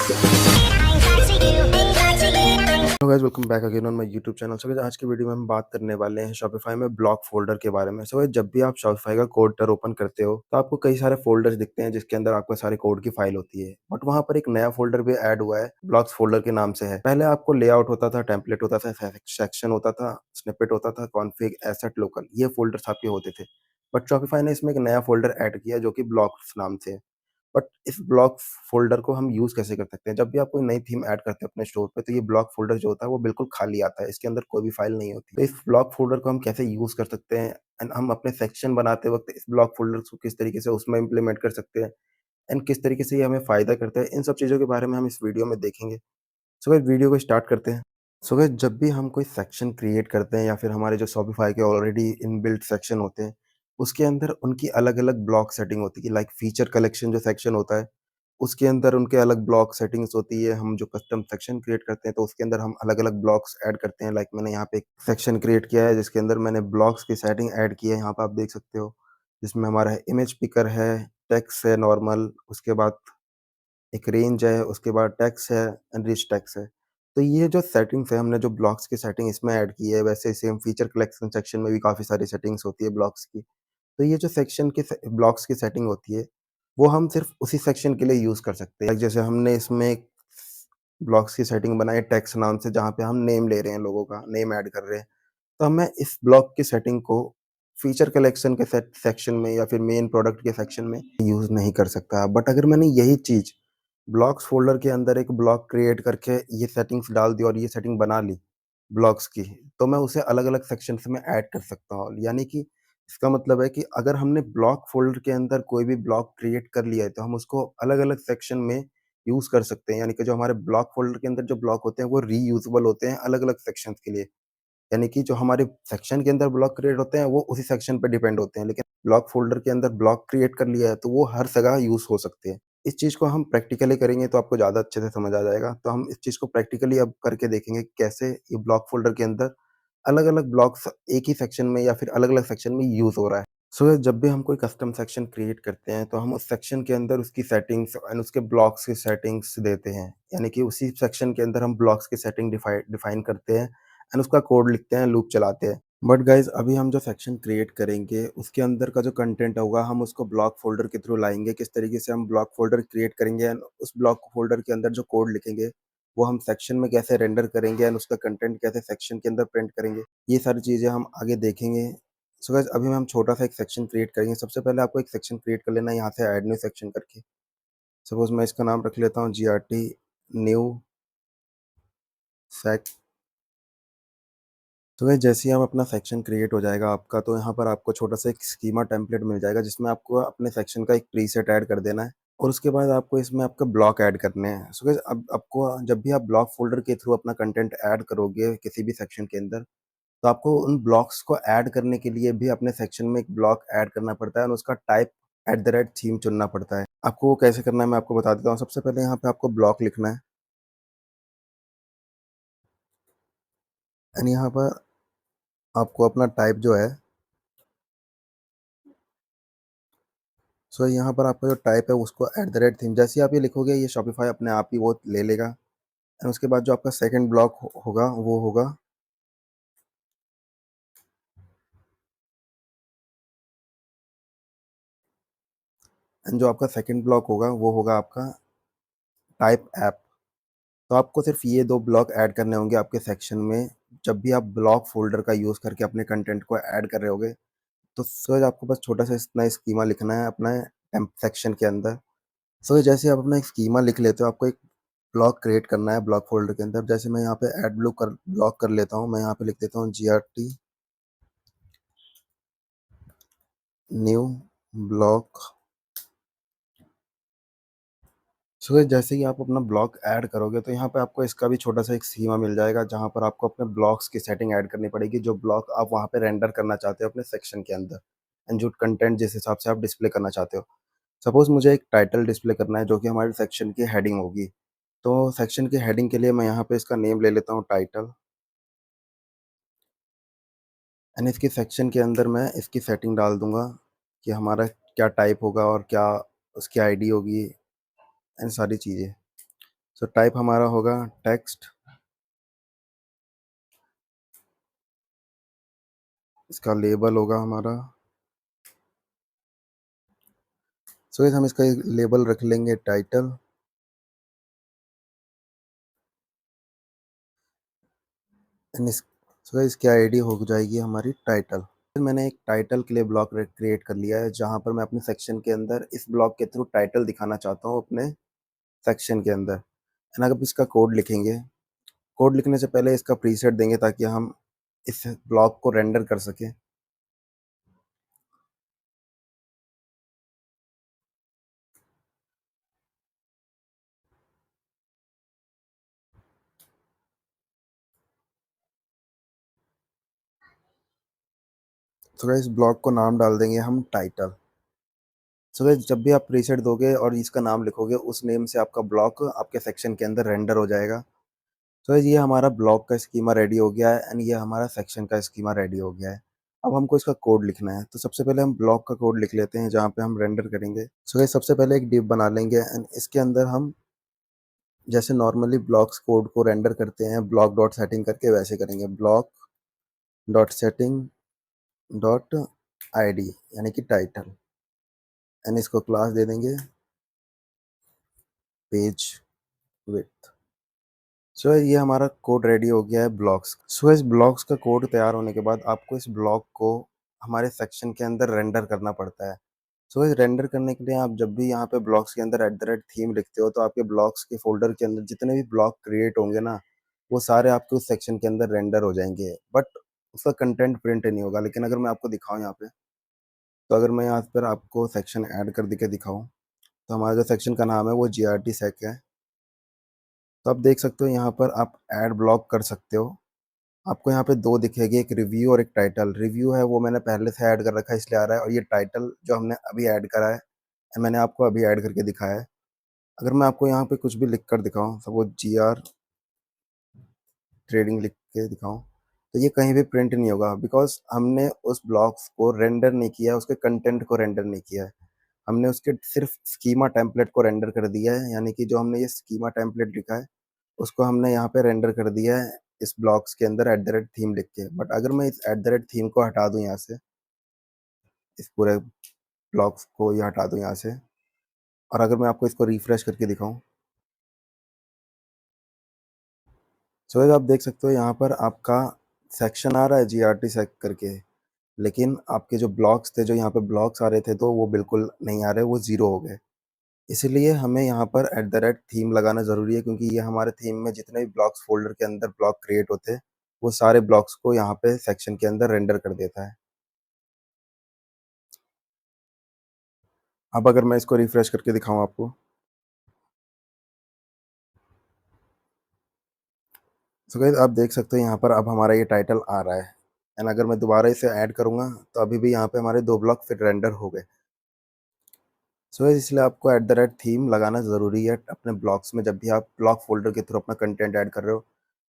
Hello guys, welcome back again on my YouTube channel. So guys, आज की video में हम बात करने वाले हैं शॉपिफाई में ब्लॉक फ़ोल्डर के बारे में। सो गाइस, जब भी आप शॉपिफाई का कोड ओपन करते हो तो आपको कई सारे फ़ोल्डर्स दिखते हैं जिसके अंदर आपके सारे कोड की फाइल होती है। बट वहाँ पर एक नया फ़ोल्डर भी ऐड हुआ है, ब्लॉक्स फ़ोल्डर के नाम से है। पहले आपको लेआउट होता था, टेम्पलेट होता था, सेक्शन होता था, स्निपेट होता था, कॉन्फ़िग, एसेट, लोकल, ये फ़ोल्डर्स आपके होते थे। बट शॉपिफाई ने इसमें एक नया फ़ोल्डर ऐड किया जो कि ब्लॉक्स नाम से है। बट इस ब्लॉक फ़ोल्डर को हम यूज़ कैसे कर सकते हैं? जब भी आप कोई नई थीम ऐड करते हैं अपने स्टोर पे, तो ये ब्लॉक फ़ोल्डर जो होता है वो बिल्कुल खाली आता है, इसके अंदर कोई भी फ़ाइल नहीं होती। तो इस ब्लॉक फ़ोल्डर को हम कैसे यूज़ कर सकते हैं एंड हम अपने सेक्शन बनाते वक़्त इस ब्लॉक फ़ोल्डर्स को किस तरीके से उसमें इम्प्लीमेंट कर सकते हैं एंड किस तरीके से ये हमें फ़ायदा करता है, इन सब चीज़ों के बारे में हम इस वीडियो में देखेंगे। सो गाइस, वीडियो को स्टार्ट करते हैं। सो गाइस, जब भी हम कोई सेक्शन क्रिएट करते हैं या फिर हमारे जो शॉपिफाई के ऑलरेडी इनबिल्ट सेक्शन होते हैं, उसके अंदर उनकी अलग-अलग ब्लॉक सेटिंग होती है। लाइक फीचर कलेक्शन जो सेक्शन होता है, उसके अंदर उनके अलग ब्लॉक सेटिंग्स होती है। हम जो कस्टम सेक्शन क्रिएट करते हैं तो उसके अंदर हम अलग-अलग ब्लॉक्स ऐड करते हैं। लाइक मैंने यहाँ पे एक सेक्शन क्रिएट किया है जिसके अंदर मैंने ब्लॉक्स की सेटिंग ऐड की है, यहाँ पे आप देख सकते हो। जिसमें हमारा इमेज पिकर है, टेक्स्ट है नॉर्मल, उसके बाद एक रेंज है, उसके बाद टेक्स्ट है, एनरिच टेक्स्ट है। तो ये जो सेटिंग्स है, हमने जो ब्लॉक्स की सेटिंग इसमें ऐड की है, वैसे सेम फीचर कलेक्शन सेक्शन में भी काफ़ी सारी सेटिंग्स होती है ब्लॉक्स की। तो ये जो सेक्शन की से ब्लॉक्स की सेटिंग होती है, वो हम सिर्फ़ उसी सेक्शन के लिए यूज़ कर सकते हैं। लाइक जैसे हमने इसमें एक ब्लॉक्स की सेटिंग बनाई टेक्स्ट नाम से, जहाँ पे हम नेम ले रहे हैं लोगों का, नेम ऐड कर रहे हैं। तो मैं इस ब्लॉक की सेटिंग को फीचर कलेक्शन के सेक्शन में या फिर मेन प्रोडक्ट के सेक्शन में यूज़ नहीं कर सकता। बट अगर मैंने यही चीज़ ब्लॉक्स फ़ोल्डर के अंदर एक ब्लॉक क्रिएट करके ये सेटिंग्स डाल दी और ये सेटिंग बना ली ब्लॉक्स की, तो मैं उसे अलग-अलग सेक्शंस में ऐड कर सकता हूँ। यानी कि इसका मतलब है कि अगर हमने ब्लॉक फ़ोल्डर के अंदर कोई भी ब्लॉक क्रिएट कर लिया है, तो हम उसको अलग-अलग सेक्शन में यूज़ कर सकते हैं। यानी कि जो हमारे ब्लॉक फ़ोल्डर के अंदर जो ब्लॉक होते हैं, वो रीयूज़ेबल होते हैं अलग-अलग सेक्शंस के लिए। यानी कि जो हमारे सेक्शन के अंदर ब्लॉक क्रिएट होते हैं, वो उसी सेक्शन पे डिपेंड होते हैं, लेकिन ब्लॉक फ़ोल्डर के अंदर ब्लॉक क्रिएट कर लिया है, तो वो हर जगह यूज़ हो सकते हैं। इस चीज़ को हम प्रैक्टिकली करेंगे तो आपको ज़्यादा अच्छे से समझ आ जाएगा। तो हम इस चीज़ को प्रैक्टिकली अब करके देखेंगे कि कैसे ये ब्लॉक फ़ोल्डर के अंदर अलग-अलग ब्लॉक्स एक ही सेक्शन में या फिर अलग-अलग सेक्शन में यूज़ हो रहा है। सो जब भी हम कोई कस्टम सेक्शन क्रिएट करते हैं, तो हम उस सेक्शन के अंदर उसकी सेटिंग्स एंड उसके ब्लॉक्स की सेटिंग्स देते हैं। यानी कि उसी सेक्शन के अंदर हम ब्लॉक्स की सेटिंग डिफाइन करते हैं एंड उसका कोड लिखते हैं, लूप चलाते हैं। बट गाइज़, अभी हम जो सेक्शन क्रिएट करेंगे, उसके अंदर का जो कंटेंट होगा, हम उसको ब्लॉक फ़ोल्डर के थ्रू लाएँगे। किस तरीके से हम ब्लॉक फ़ोल्डर क्रिएट करेंगे एंड उस ब्लॉक फ़ोल्डर के अंदर जो कोड लिखेंगे, वो हम सेक्शन में कैसे रेंडर करेंगे एंड उसका कंटेंट कैसे सेक्शन के अंदर प्रिंट करेंगे, ये सारी चीज़ें हम आगे देखेंगे। सो गाइस, अभी हम छोटा-सा एक सेक्शन क्रिएट करेंगे। सबसे पहले आपको एक सेक्शन क्रिएट कर लेना है यहाँ से ऐड न्यू सेक्शन करके। सपोज़ मैं इसका नाम रख लेता हूँ जीआरटी न्यू सेक। तो गाइस, जैसे ही हम अपना सेक्शन क्रिएट हो जाएगा आपका, तो यहाँ पर आपको छोटा-सा एक स्कीमा टेम्पलेट मिल जाएगा जिसमें आपको अपने सेक्शन का एक प्रीसेट ऐड कर देना है और उसके बाद आपको इसमें आपका ब्लॉक ऐड करने हैं। सो गाइस, अब आपको जब भी आप ब्लॉक फ़ोल्डर के थ्रू अपना कंटेंट ऐड करोगे किसी भी सेक्शन के अंदर, तो आपको उन ब्लॉक्स को ऐड करने के लिए भी अपने सेक्शन में एक ब्लॉक ऐड करना पड़ता है और उसका टाइप @थीम चुनना पड़ता है। आपको वो कैसे करना है मैं आपको बता देता हूँ। सबसे पहले यहाँ पे आपको ब्लॉक लिखना है एंड यहाँ पर आपको अपना टाइप जो है, सो यहाँ पर आपका जो टाइप है उसको @थीम, जैसे ही आप ये लिखोगे ये शॉपिफ़ाई अपने आप ही वो ले लेगा एंड उसके बाद जो आपका सेकंड ब्लॉक होगा वो होगा, एंड जो आपका सेकंड ब्लॉक होगा वो होगा आपका टाइप ऐप। तो आपको सिर्फ़ ये 2 ब्लॉक ऐड करने होंगे आपके सेक्शन में, जब भी आप ब्लॉक फ़ोल्डर का यूज़ करके अपने कंटेंट को ऐड कर रहे होगे। तो सर आपको बस छोटा-सा इतना स्कीमा लिखना है अपना टेम्प सेक्शन के अंदर। सो जैसे आप अपना एक स्कीमा लिख लेते हो, आपको एक ब्लॉक क्रिएट करना है ब्लॉक फ़ोल्डर के अंदर। जैसे मैं यहाँ पे ऐड ब्लॉक कर लेता हूँ, मैं यहाँ पे लिख देता हूँ जीआरटी न्यू ब्लॉक। सो जैसे ही आप अपना ब्लॉक ऐड करोगे तो यहाँ पे आपको इसका भी छोटा-सा एक स्कीमा मिल जाएगा, जहाँ पर आपको अपने ब्लॉक्स की सेटिंग ऐड करनी पड़ेगी, जो ब्लॉक आप वहाँ पे रेंडर करना चाहते हो अपने सेक्शन के अंदर एंड जो कंटेंट जिस हिसाब से आप डिस्प्ले करना चाहते हो। सपोज़ मुझे एक टाइटल डिस्प्ले करना है जो कि हमारे सेक्शन की हेडिंग होगी। तो सेक्शन की हेडिंग के लिए मैं यहाँ पे इसका नेम ले लेता हूँ टाइटल एंड इसके सेक्शन के अंदर मैं इसकी सेटिंग डाल दूँगा कि हमारा क्या टाइप होगा और क्या उसकी आईडी होगी एंड सारी चीज़ें। सो टाइप हमारा होगा टेक्स्ट, इसका लेबल होगा हमारा। सो गाइस हम इसका एक लेबल रख लेंगे टाइटल, एंड इस सो गाइस इसकी आईडी हो जाएगी हमारी टाइटल। फिर मैंने एक टाइटल के लिए ब्लॉक क्रिएट कर लिया है, जहाँ पर मैं अपने सेक्शन के अंदर इस ब्लॉक के थ्रू टाइटल दिखाना चाहता हूँ अपने सेक्शन के अंदर। एंड अगर इसका कोड लिखेंगे, कोड लिखने से पहले इसका प्रीसेट देंगे ताकि हम इस ब्लॉक को रेंडर कर सकें। तो गाइस ब्लॉक को नाम डाल देंगे हम टाइटल। सो गाइस जब भी आप प्रीसेट दोगे और इसका नाम लिखोगे, उस नेम से आपका ब्लॉक आपके सेक्शन के अंदर रेंडर हो जाएगा। सो गाइस ये हमारा ब्लॉक का स्कीमा रेडी हो गया है, एंड ये हमारा सेक्शन का स्कीमा रेडी हो गया है। अब हमको इसका कोड लिखना है, तो सबसे पहले हम ब्लॉक का कोड लिख लेते हैं जहाँ पे हम रेंडर करेंगे। सो गाइस सबसे पहले एक डिव बना लेंगे, एंड इसके अंदर हम जैसे नॉर्मली ब्लॉक्स कोड को रेंडर करते हैं ब्लॉक डॉट सेटिंग करके, वैसे करेंगे block dot setting dot ID यानी कि टाइटल, एंड इसको क्लास दे देंगे पेज विड्थ। सो ये हमारा कोड रेडी हो गया है ब्लॉक्स। सो इस ब्लॉक्स का कोड तैयार होने के बाद आपको इस ब्लॉक को हमारे सेक्शन के अंदर रेंडर करना पड़ता है। सो इस रेंडर करने के लिए आप जब भी यहाँ पे ब्लॉक्स के अंदर @थीम लिखते हो, तो आपके ब्लॉक्स के फोल्डर के अंदर जितने भी ब्लॉक क्रिएट होंगे ना, वो सारे आपके उस सेक्शन के अंदर रेंडर हो जाएंगे, बट उसका कंटेंट प्रिंट नहीं होगा। लेकिन अगर मैं आपको दिखाऊं यहाँ पे, तो अगर मैं यहाँ पर आपको सेक्शन ऐड कर के दिखाऊं, तो हमारा जो सेक्शन का नाम है वो GRT सेक है। तो आप देख सकते हो यहाँ पर आप ऐड ब्लॉक कर सकते हो। आपको यहाँ पे 2 दिखेगी, एक रिव्यू और एक टाइटल। रिव्यू है वो मैंने पहले से ऐड कर रखा है इसलिए आ रहा है, और ये टाइटल जो हमने अभी ऐड करा है, मैंने आपको अभी ऐड करके दिखाया है। अगर मैं आपको यहाँ पे कुछ भी लिख कर दिखाऊँ, सपोज GR ट्रेडिंग लिख के दिखाऊँ, तो ये कहीं भी प्रिंट नहीं होगा, बिकॉज़ हमने उस ब्लॉक्स को रेंडर नहीं किया है, उसके कंटेंट को रेंडर नहीं किया है। हमने उसके सिर्फ़ स्कीमा टेम्पलेट को रेंडर कर दिया है, यानी कि जो हमने ये स्कीमा टेम्पलेट लिखा है, उसको हमने यहाँ पे रेंडर कर दिया है इस ब्लॉक्स के अंदर @थीम लिख के। बट अगर मैं इस @थीम को हटा दूँ यहाँ से, इस पूरे ब्लॉक्स को ये हटा दूँ यहाँ से, और अगर मैं आपको इसको रिफ्रेश करके दिखाऊँ, सो गाइस आप देख सकते हो यहाँ पर आपका सेक्शन आ रहा है GRT सेक करके, लेकिन आपके जो ब्लॉक्स थे, जो यहाँ पे ब्लॉक्स आ रहे थे, तो वो बिल्कुल नहीं आ रहे, वो ज़ीरो हो गए। इसीलिए हमें यहाँ पर @थीम लगाना ज़रूरी है, क्योंकि ये हमारे थीम में जितने भी ब्लॉक्स फ़ोल्डर के अंदर ब्लॉक क्रिएट होते हैं, वो सारे ब्लॉक्स को यहाँ पे सेक्शन के अंदर रेंडर कर देता है। अब अगर मैं इसको रिफ्रेश करके दिखाऊँ आपको, सो गाइस आप देख सकते हो यहाँ पर अब हमारा ये टाइटल आ रहा है, एंड अगर मैं दोबारा इसे ऐड करूँगा, तो अभी भी यहाँ पे हमारे 2 ब्लॉक फिर रेंडर हो गए। सो गाइस इसलिए आपको थीम लगाना ज़रूरी है अपने ब्लॉग्स में, जब भी आप ब्लॉग फ़ोल्डर के थ्रू अपना कंटेंट ऐड कर रहे हो।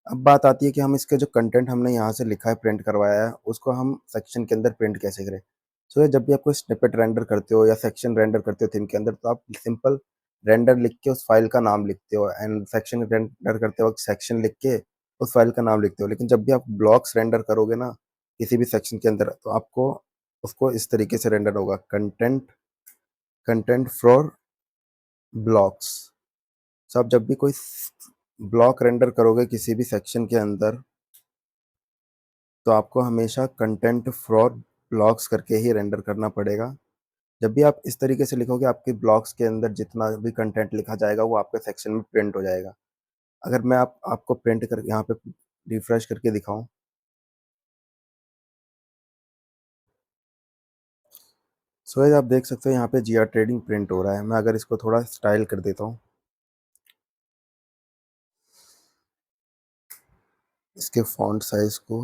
अब बात आती है कि हम इसके जो कंटेंट हमने यहाँ से लिखा है, प्रिंट करवाया है, उसको हम सेक्शन के अंदर प्रिंट कैसे करें? सो जब भी आप कोई स्निपेट रेंडर करते हो या सेक्शन रेंडर करते हो थीम के अंदर, तो आप सिंपल रेंडर लिख के उस फ़ाइल का नाम लिखते हो, एंड सेक्शन रेंडर करते वक़्त सेक्शन लिख के उस फ़ाइल का नाम लिखते हो। लेकिन जब भी आप ब्लॉक्स रेंडर करोगे ना, किसी भी सेक्शन के अंदर, तो आपको उसको इस तरीके से रेंडर होगा, कंटेंट कंटेंट फॉर ब्लॉक्स। सो आप जब भी कोई ब्लॉक रेंडर करोगे किसी भी सेक्शन के अंदर, तो आपको हमेशा कंटेंट फॉर ब्लॉक्स करके ही रेंडर करना पड़ेगा। जब भी आप इस तरीके से लिखोगे, आपके ब्लॉक्स के अंदर जितना भी कंटेंट लिखा जाएगा, वो आपके सेक्शन में प्रिंट हो जाएगा। अगर मैं आपको प्रिंट कर यहाँ पे रिफ्रेश करके दिखाऊँ, सो गाइस आप देख सकते हो यहाँ पे GR ट्रेडिंग प्रिंट हो रहा है। मैं अगर इसको थोड़ा स्टाइल कर देता हूँ, इसके फ़ॉन्ट साइज़ को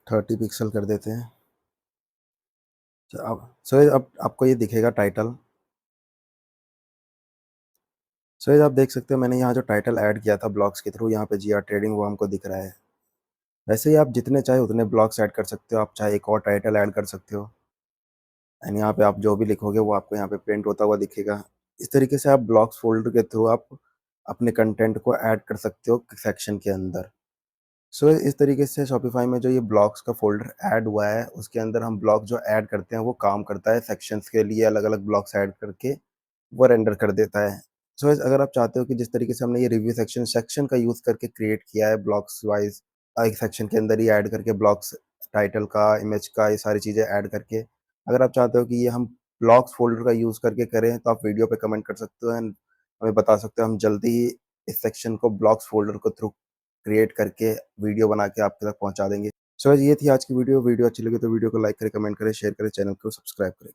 30 पिक्सल कर देते हैं। अब सो गाइस अब आपको ये दिखेगा टाइटल। सो गाइस आप देख सकते हो मैंने यहाँ जो टाइटल ऐड किया था ब्लॉक्स के थ्रू, यहाँ पे GR ट्रेडिंग वो हमको दिख रहा है। वैसे ही आप जितने चाहे उतने ब्लॉक्स ऐड कर सकते हो, आप चाहे एक और टाइटल ऐड कर सकते हो। एंड यहाँ पे आप जो भी लिखोगे वो आपको यहाँ पे प्रिंट होता हुआ दिखेगा। इस तरीके से आप ब्लॉक्स फ़ोल्डर के थ्रू आप अपने कंटेंट को ऐड कर सकते हो सेक्शन के अंदर। सो इस तरीके से शॉपिफ़ाई में जो ये ब्लॉक्स का फ़ोल्डर ऐड हुआ है, उसके अंदर हम ब्लॉक जो ऐड करते हैं वो काम करता है सेक्शंस के लिए अलग-अलग ब्लॉक्स ऐड करके वो रेंडर कर देता है। सो अगर आप चाहते हो कि जिस तरीके से हमने ये रिव्यू सेक्शन का यूज़ करके क्रिएट किया है ब्लॉक्स वाइज़ एक सेक्शन के अंदर ही ऐड करके ब्लॉक्स टाइटल का, इमेज का ये सारी चीज़ें ऐड करके, अगर आप चाहते हो कि ये हम ब्लॉक्स फ़ोल्डर का यूज़ करके करें तो आप वीडियो पे कमेंट कर सकते हो एंड हमें बता सकते हो, हम जल्दी ही इस सेक्शन को ब्लॉक्स फ़ोल्डर के थ्रू क्रिएट करके वीडियो बना के आपके तक पहुँचा देंगे। सो ये थी आज की वीडियो। वीडियो अच्छी लगी तो वीडियो को लाइक करें, कमेंट करें, शेयर करें, चैनल को सब्सक्राइब करें।